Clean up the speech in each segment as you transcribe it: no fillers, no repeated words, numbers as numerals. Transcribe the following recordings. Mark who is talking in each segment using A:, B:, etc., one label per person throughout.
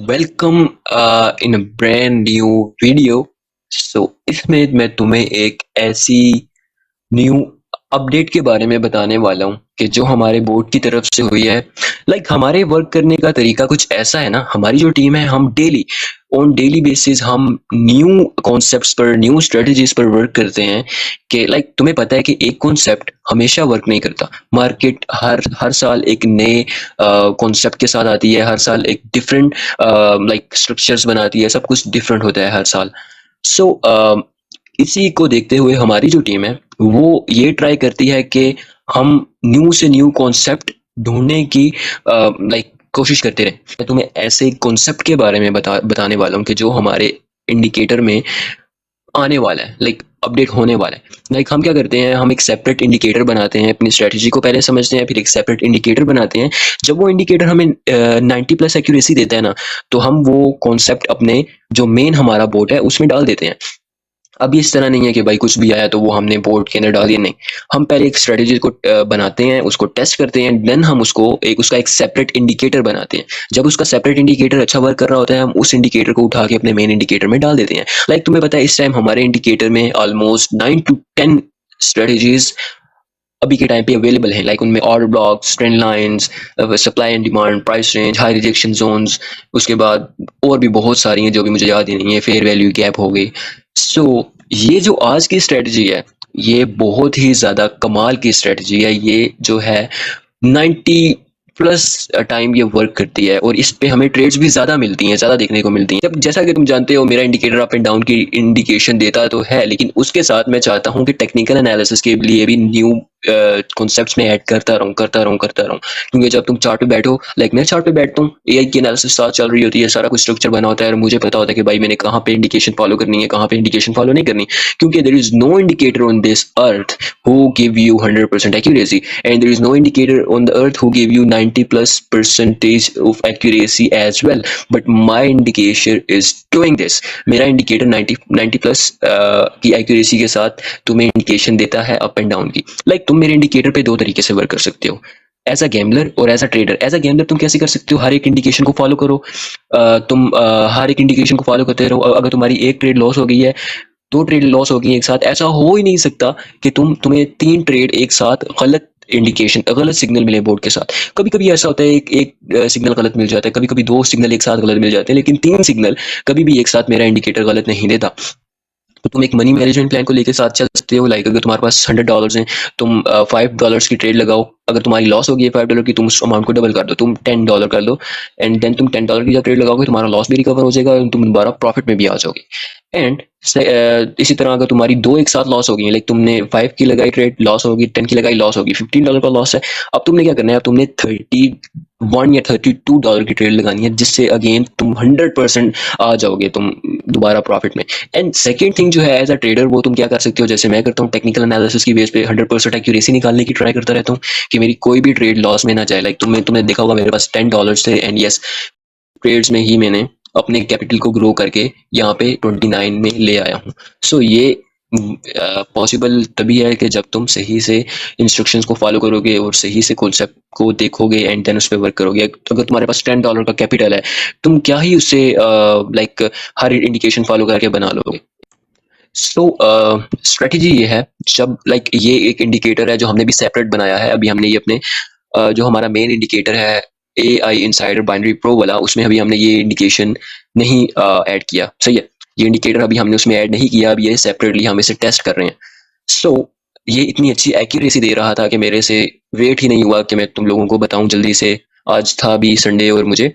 A: Welcome in a brand new video. इसमें मैं तुम्हें एक ऐसी न्यू अपडेट के बारे में बताने वाला हूँ कि जो हमारे बोर्ड की तरफ से हुई है। हमारे वर्क करने का तरीका कुछ ऐसा है ना, हमारी जो टीम है, हम डेली ऑन डेली बेसिस हम न्यू कॉन्सेप्ट्स पर, न्यू स्ट्रेटजीज पर वर्क करते हैं। कि तुम्हें पता है कि एक कॉन्सेप्ट हमेशा वर्क नहीं करता। मार्केट हर हर साल एक नए कॉन्सेप्ट के साथ आती है, हर साल एक डिफरेंट स्ट्रक्चर्स बनाती है, सब कुछ डिफरेंट होता है हर साल। सो इसी को देखते हुए हमारी जो टीम है वो ये ट्राई करती है कि हम न्यू से न्यू कॉन्सेप्ट ढूंढने की कोशिश करते रहे। मैं तुम्हें ऐसे कॉन्सेप्ट के बारे में बताने वाला हूँ कि जो हमारे इंडिकेटर में आने वाला है, अपडेट होने वाला है। हम क्या करते हैं, हम एक सेपरेट इंडिकेटर बनाते हैं, अपनी स्ट्रेटजी को पहले समझते हैं, फिर एक सेपरेट इंडिकेटर बनाते हैं। जब वो इंडिकेटर हमें 90+ एक्यूरेसी देता है ना, तो हम वो कॉन्सेप्ट अपने जो मेन हमारा बोर्ड है उसमें डाल देते हैं। अब इस तरह नहीं है कि भाई कुछ भी आया तो वो हमने बोर्ड के अंदर डाल दिया, नहीं। हम पहले एक स्ट्रेटेजी को बनाते हैं, उसको टेस्ट करते हैं, देन हम उसको उसका एक सेपरेट इंडिकेटर बनाते हैं। जब उसका सेपरेट इंडिकेटर अच्छा वर्क कर रहा होता है, हम उस इंडिकेटर को उठा के अपने मेन इंडिकेटर में डाल देते हैं। तुम्हें पता है इस टाइम हमारे इंडिकेटर में ऑलमोस्ट 9 to 10 स्ट्रेटेजीज अभी के टाइम पे अवेलेबल हैं। उनमें order blocks, trend lines, supply and demand, price range, high rejection zones, उसके बाद और भी बहुत सारी हैं जो भी मुझे याद ही नहीं है, फेयर वैल्यू गैप हो गई। सो ये जो आज की स्ट्रेटजी है, ये बहुत ही ज़्यादा कमाल की स्ट्रेटजी है। ये जो है 90+ टाइम ये वर्क करती है, और इस पे हमें ट्रेड्स भी ज़्यादा मिलती हैं, ज़्यादा देखने को मिलती हैं। जब जैसा कि तुम जानते हो, मेरा इंडिकेटर अप एंड डाउन की इंडिकेशन देता तो है, लेकिन उसके साथ मैं चाहता हूँ कि टेक्निकल एनालिसिस के लिए भी न्यू कॉन्सेप्ट्स में ऐड करता रहूँ। क्योंकि जब तुम चार्ट पे बैठो, मैं चार्ट पे बैठता हूँ, एआई की एनालिसिस साथ चल रही होती है, सारा कुछ स्ट्रक्चर बना होता है, और मुझे पता होता है कि भाई मैंने कहाँ पे इंडिकेशन फॉलो करनी है, कहाँ पे इंडिकेशन फॉलो नहीं करनी। क्योंकि there is no indicator on this earth who give you 100% accuracy, and there is no indicator on the earth who give you 90+% of accuracy as well, but my indicator is doing this. मेरा indicator 90+ की accuracy के साथ तुम्हें indication देता है up and down की। तुम मेरे इंडिकेटर पे दो तरीके से वर्क कर सकते हो, एज अ गैम्बलर और as a trader. As a gambler तुम कैसे कर सकते हो, हर एक इंडिकेशन को फॉलो करो। तुम हर एक इंडिकेशन को फॉलो करते रहो। अगर तुम्हारी एक ट्रेड लॉस हो गई है, दो ट्रेड लॉस हो गई एक साथ, ऐसा हो ही नहीं सकता कि तुम्हें तीन ट्रेड एक साथ गलत इंडिकेशन, गलत सिग्नल मिले बोर्ड के साथ। कभी कभी ऐसा होता है, एक एक सिग्नल गलत मिल जाता है, कभी कभी दो सिग्नल एक साथ गलत मिल जाते हैं, लेकिन तीन सिग्नल कभी भी एक साथ मेरा इंडिकेटर गलत नहीं देता। तो तुम एक मनी मैनेजमेंट प्लान को लेकर साथ चल सकते हो। अगर तुम्हारे पास $100 हैं, तुम $5 की ट्रेड लगाओ। अगर तुम्हारी लॉस होगी है $5 की, तुम उस अमाउंट को डबल कर दो, तुम $10 कर दो। एंड देन तुम $10 की जब ट्रेड लगाओगे, तुम्हारा लॉस भी रिकवर हो जाएगा और तुम दोबारा प्रॉफिट में भी आ जाओगे। एंड इसी तरह अगर तुम्हारी दो एक साथ लॉस हो गई है, तुमने 5 की लगाई ट्रेड, लॉस होगी, 10 की लगाई, लॉस होगी, $15 का लॉस है। अब तुमने क्या करना है, अब तुमने 31 या $32 की ट्रेड लगानी है, जिससे अगेन तुम 100% आ जाओगे तुम दोबारा प्रॉफिट में। एंड सेकंड थिंग जो है, एज अ ट्रेडर वो तुम क्या कर सकते हो, जैसे मैं करता हूँ, टेक्निकल एनालिसिस की बेस पे 100% एक्यूरेसी निकालने की ट्राई करता रहता हूँ कि मेरी कोई भी ट्रेड लॉस में ना जाए। तुमने देखा होगा मेरे पास $10 थे, एंड यस, ट्रेड्स में ही मैंने अपने कैपिटल को ग्रो करके यहाँ पे 29 में ले आया हूँ। सो ये पॉसिबल तभी है कि जब तुम सही से इंस्ट्रक्शंस को फॉलो करोगे और सही से कॉन्सेप्ट को देखोगे, एंड देन उस पर वर्क करोगे। तो अगर तुम्हारे पास $10 का कैपिटल है, तुम क्या ही उससे हर इंडिकेशन फॉलो करके बना लोगे। सो स्ट्रेटजी ये है, जब ये एक इंडिकेटर है जो हमने भी सेपरेट बनाया है। अभी हमने ये अपने जो हमारा मेन इंडिकेटर है, ए आई इंसाइडर बाइनरी प्रो वाला, उसमें अभी हमने ये इंडिकेशन नहीं ऐड किया, सही है। ये इंडिकेटर अभी हमने उसमें ऐड नहीं किया, अभी ये सेपरेटली हम इसे टेस्ट कर रहे हैं। सो ये इतनी अच्छी एक्यूरेसी दे रहा था कि मेरे से वेट ही नहीं हुआ कि मैं तुम लोगों को बताऊं जल्दी से। आज था भी संडे और मुझे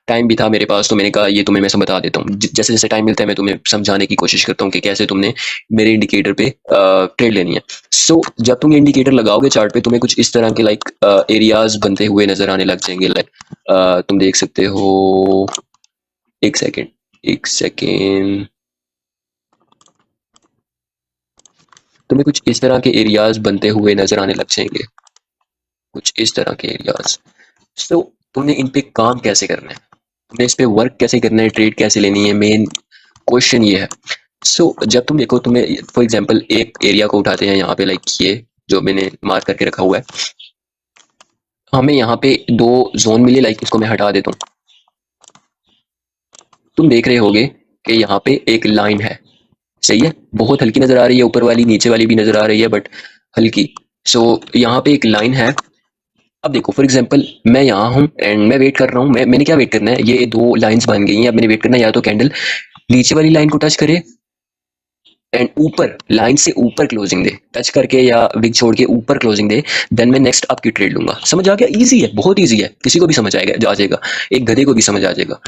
A: टाइम भी था मेरे पास, तो मैंने कहा ये तुम्हें मैं सब बता देता हूँ। जैसे जैसे टाइम मिलता है मैं तुम्हें समझाने की कोशिश करता हूँ कि कैसे तुमने मेरे इंडिकेटर पे ट्रेड लेनी है। सो जब तुम इंडिकेटर लगाओगे चार्ट पे, तुम्हें कुछ इस तरह के एरियाज बनते हुए नजर आने लग जाएंगे। तुम देख सकते हो, एक सेकेंड, एक सेकेंड, तुम्हें कुछ इस तरह के एरियाज बनते हुए नजर आने लग जाएंगे, कुछ इस तरह के एरियाज। सो तुमने इन पे काम कैसे करना है, तुम्हें इस पे वर्क कैसे करना है, ट्रेड कैसे लेनी है, मेन क्वेश्चन ये है। सो जब तुम देखो, तुम्हें फॉर एग्जांपल एक एरिया को उठाते हैं यहाँ पे, ये जो मैंने मार्क करके रखा हुआ है, हमें यहाँ पे दो जोन मिले। इसको मैं हटा देता हूँ। तुम देख रहे होगे कि यहाँ पे एक लाइन है, सही है, बहुत हल्की नजर आ रही है, ऊपर वाली नीचे वाली भी नजर आ रही है बट हल्की। सो यहाँ पे एक लाइन है। अब देखो फॉर एग्जांपल मैं यहाँ हूँ एंड मैं वेट कर रहा हूँ, मैंने क्या वेट करना है, ये दो लाइंस बन गई हैं, अब मैंने वेट करना है या तो कैंडल नीचे वाली लाइन को टच करे एंड ऊपर लाइन से ऊपर क्लोजिंग दे, टच करके या विग छोड़ के ऊपर क्लोजिंग दे, देन मैं नेक्स्ट आपकी ट्रेड लूंगा। समझ आ गया? इजी है, बहुत इजी है, किसी को भी समझ आएगा, आ जाएगा, एक गधे को भी समझ आ जाएगा।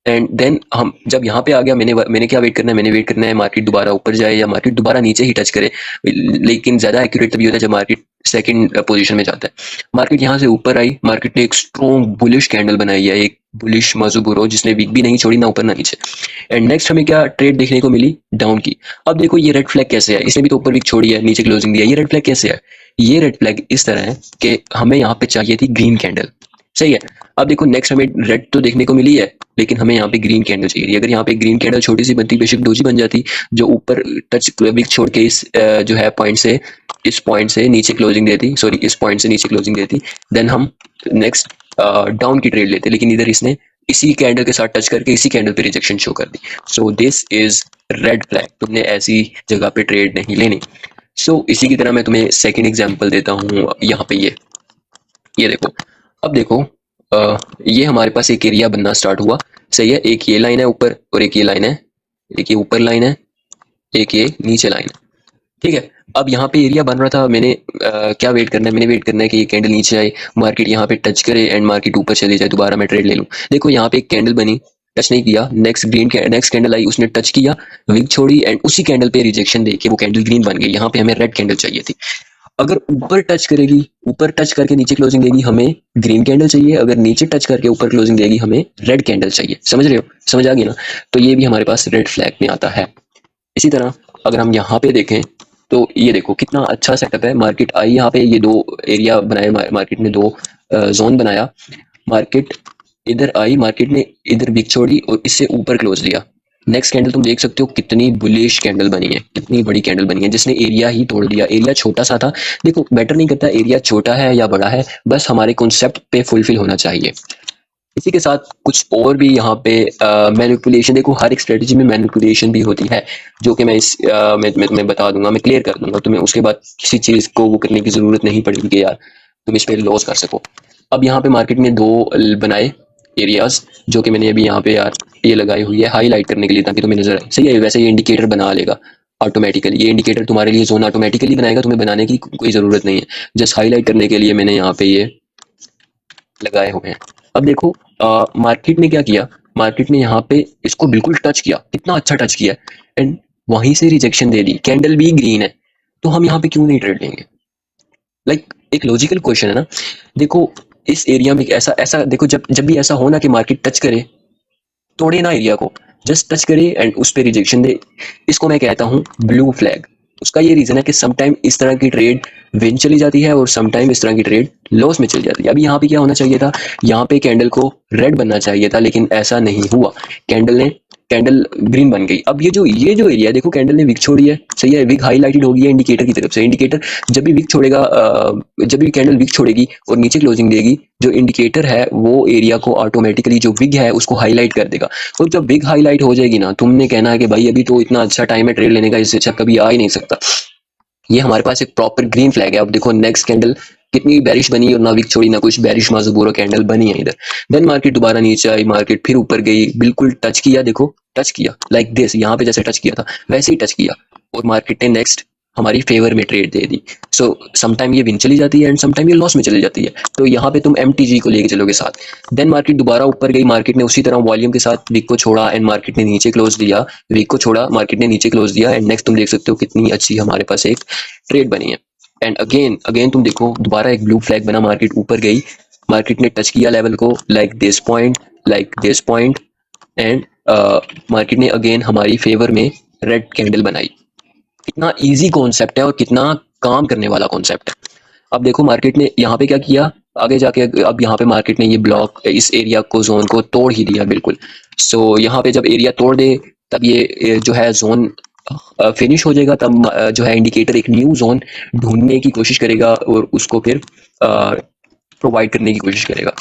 A: एंड देन हम जब यहाँ पे आ गया, मैंने क्या वेट करना है, मैंने वेट करना है मार्केट दोबारा ऊपर जाए या मार्केट दोबारा नीचे ही टच करे। लेकिन ज्यादा एक्यूरेट तभी होता है जब मार्केट सेकंड पोजीशन में जाता है। मार्केट यहाँ से ऊपर आई, मार्केट ने एक स्ट्रॉन्ग बुलिश कैंडल बनाई है, एक बुलिश मजबूरो जिसने वीक भी नहीं छोड़ी ना ऊपर ना नीचे। एंड नेक्स्ट हमें क्या ट्रेड देखने को मिली, डाउन की। अब देखो ये रेड फ्लैग कैसे है, इसने भी तो ऊपर वीक छोड़ी है, नीचे क्लोजिंग दिया, ये रेड फ्लैग कैसे है? ये रेड फ्लैग इस तरह है कि हमें यहाँ पे चाहिए थी ग्रीन कैंडल, सही है। अब देखो नेक्स्ट हमें रेड तो देखने को मिली है, लेकिन हमें यहाँ पे ग्रीन कैंडल चाहिए थी। अगर यहाँ पे ग्रीन कैंडल छोटी सी बनती, बेशक डोजी बन जाती, जो ऊपर टच विक छोड़ के इस जो है पॉइंट से, इस पॉइंट से नीचे क्लोजिंग देती, सॉरी इस पॉइंट से नीचे क्लोजिंग देती, देन हम नेक्स्ट डाउन की ट्रेड लेते। लेकिन इधर इसने इसी कैंडल के साथ टच करके इसी कैंडल पे रिजेक्शन शो कर दी। So this is red flag, तुमने ऐसी जगह पे ट्रेड नहीं लेनी। सो इसी की तरह मैं तुम्हें सेकंड एग्जांपल देता हूँ यहाँ पे। ये देखो, अब देखो ये हमारे पास एक एरिया बनना स्टार्ट हुआ, सही है। एक ये लाइन है ऊपर और एक ये लाइन है, एक ये ऊपर लाइन है, एक ये नीचे लाइन है, ठीक है। अब यहाँ पे एरिया बन रहा था, मैंने क्या वेट करना है, मैंने वेट करना है कि ये कैंडल नीचे आए, मार्केट यहाँ पे टच करे एंड मार्केट ऊपर चली जाए, दोबारा मैं ट्रेड ले लूँ। देखो यहाँ पे एक कैंडल बनी, टच नहीं किया, नेक्स्ट कैंडल आई, उसने टच किया, विग छोड़ी एंड उसी कैंडल पे रिजेक्शन देके वो कैंडल ग्रीन बन गई। यहाँ पे हमें रेड कैंडल चाहिए थी। अगर ऊपर टच करेगी, ऊपर टच करके नीचे क्लोजिंग देगी, हमें ग्रीन कैंडल चाहिए। अगर नीचे टच करके ऊपर क्लोजिंग देगी, हमें रेड कैंडल चाहिए। समझ रहे हो? समझ आ गई ना? तो ये भी हमारे पास रेड फ्लैग में आता है। इसी तरह अगर हम यहाँ पे देखें तो ये देखो कितना अच्छा सेटअप है। मार्केट आई यहाँ पे, ये दो एरिया बनाए, मार्केट ने दो जोन बनाया। मार्केट इधर आई, मार्केट ने इधर बिक छोड़ी और इससे ऊपर क्लोज दिया। नेक्स्ट कैंडल तुम देख सकते हो कितनी बुलिश कैंडल बनी है, कितनी बड़ी कैंडल बनी है, जिसने एरिया ही तोड़ दिया। एरिया छोटा सा था, देखो मैटर नहीं करता एरिया छोटा है या बड़ा है, बस हमारे कॉन्सेप्ट पे फुलफिल होना चाहिए। इसी के साथ कुछ और भी यहाँ पे मैनिपुलेशन, देखो हर एक स्ट्रेटजी में मैनिपुलेशन भी होती है, जो कि मैं तुम्हें बता दूंगा, मैं क्लियर कर दूंगा तुम्हें। उसके बाद किसी चीज़ को वो करने की ज़रूरत नहीं पड़ेगी कि यार तुम इस पर लॉस कर सको। अब यहाँ पे मार्केट ने दो बनाए एरियाज, जो कि मैंने अभी यहाँ पे यार ये लगाई हुई है हाईलाइट करने के लिए, ताकि तुम्हें नजर आए। सही है, वैसे ये इंडिकेटर बना लेगा ऑटोमेटिकली, ये इंडिकेटर तुम्हारे लिए जोन ऑटोमेटिकली बनाएगा, तुम्हें बनाने की कोई ज़रूरत नहीं है। जस्ट हाईलाइट करने के लिए मैंने यहाँ पे ये लगाए हुए हैं। अब देखो मार्केट ने क्या किया, मार्केट ने यहाँ पे इसको बिल्कुल टच किया, कितना अच्छा टच किया एंड वहीं से रिजेक्शन दे दी। कैंडल भी ग्रीन है, तो हम यहाँ पे क्यों नहीं ट्रेड लेंगे? लाइक एक लॉजिकल क्वेश्चन है ना। देखो इस एरिया में ऐसा ऐसा देखो, जब जब भी ऐसा हो ना कि मार्केट टच करे, तोड़े ना एरिया को, जस्ट टच करे एंड उस पर रिजेक्शन दे, इसको मैं कहता हूँ ब्लू फ्लैग। उसका ये रीजन है कि समटाइम इस तरह की ट्रेड विन चली जाती है और समटाइम इस तरह की ट्रेड लॉस में चली जाती है। अभी यहाँ पे क्या होना चाहिए था, यहाँ पे कैंडल को रेड बनना चाहिए था, लेकिन ऐसा नहीं हुआ, कैंडल ग्रीन बन गई। अब ये जो एरिया देखो, कैंडल ने विक छोड़ी है, सही है, विक हाईलाइटेड होगी है इंडिकेटर की तरफ से। इंडिकेटर जब भी विक छोड़ेगा, जब भी कैंडल विक छोड़ेगी और नीचे क्लोजिंग देगी, जो इंडिकेटर है वो एरिया को ऑटोमेटिकली जो विग है उसको हाईलाइट कर देगा। और जब विग हाईलाइट हो जाएगी ना, तुमने कहना है कि भाई अभी तो इतना अच्छा टाइम है ट्रेड लेने का, इससे अच्छा कभी आ ही नहीं सकता। ये हमारे पास एक प्रॉपर ग्रीन फ्लैग है। अब देखो नेक्स्ट कैंडल कितनी बैरिश बनी और ना विक छोड़ी ना कुछ, बैरिश माजुबूरो कैंडल बनी है इधर। देन मार्केट दोबारा नीचे आई, मार्केट फिर ऊपर गई, बिल्कुल टच किया, देखो टच किया लाइक दिस, यहाँ पे जैसे टच किया था वैसे ही टच किया और मार्केट ने नेक्स्ट हमारी फेवर में ट्रेड दे दी। सो समटाइम ये विन चली जाती है एंड समटाइम ये लॉस में चली जाती है। तो यहाँ पे तुम MTG को लेके चलोगे साथ। देन मार्केट दोबारा ऊपर गई, मार्केट ने उसी तरह वॉल्यूम के साथ वीक को छोड़ा एंड मार्केट ने नीचे क्लोज दिया, वीक को छोड़ा, मार्केट ने नीचे क्लोज दिया एंड नेक्स्ट तुम देख सकते हो कितनी अच्छी हमारे पास एक ट्रेड बनी है। एंड अगेन अगेन तुम देखो दोबारा एक ब्लू फ्लैग बना, मार्केट ऊपर गई, मार्केट ने टच किया लेवल को like this point and market ने अगेन हमारी फेवर में रेड कैंडल बनाई। कितना इजी कॉन्सेप्ट है और कितना काम करने वाला कॉन्सेप्ट है। अब देखो मार्केट ने यहाँ पे क्या किया, आगे जाके अब यहाँ पे मार्केट ने ये ब्लॉक, इस एरिया को, जोन को तोड़ ही दिया बिल्कुल। सो यहाँ पे जब एरिया तोड़ दे तब ये जो है जोन फिनिश हो जाएगा, तब जो है इंडिकेटर एक न्यू जोन ढूंढने की कोशिश करेगा और उसको फिर प्रोवाइड करने की कोशिश करेगा।